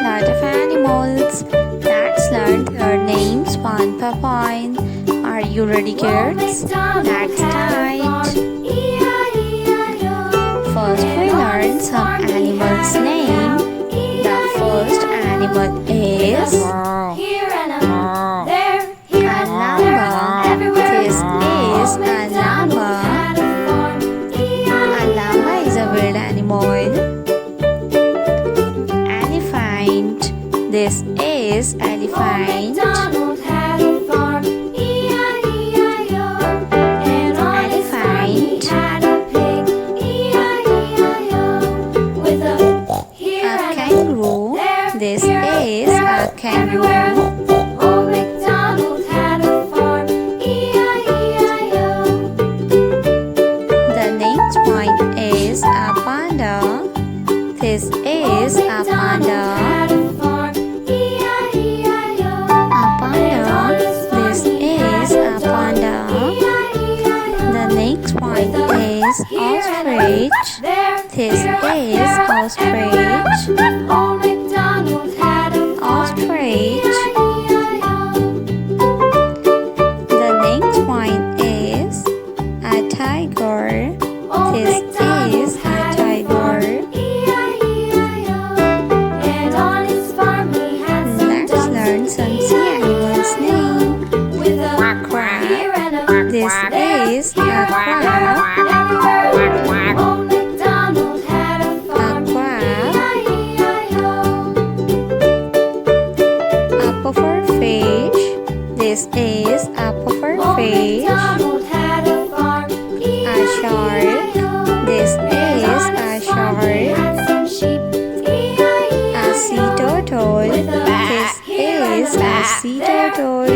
lot of animals. Let's learn their names one per point. Are you ready, kids? Let's start. First, we learn some animals' name. The first animal is a llama. This is a llama. A llama is a wild animal. Elephant. This is elephant. Elephant. A kangaroo. This is a kangaroo. The next point is a panda. This is a panda. A panda. This is a panda. The next point is ostrich. This is ostrich. Ostrich. The next point is a tiger. This is a tiger. Let's learn some sea animals' name. Crab. This is a crab. A crab. A pufferfish. This is a pufferfish. A shark. This is a shark. A sea turtle. This is a sea turtle.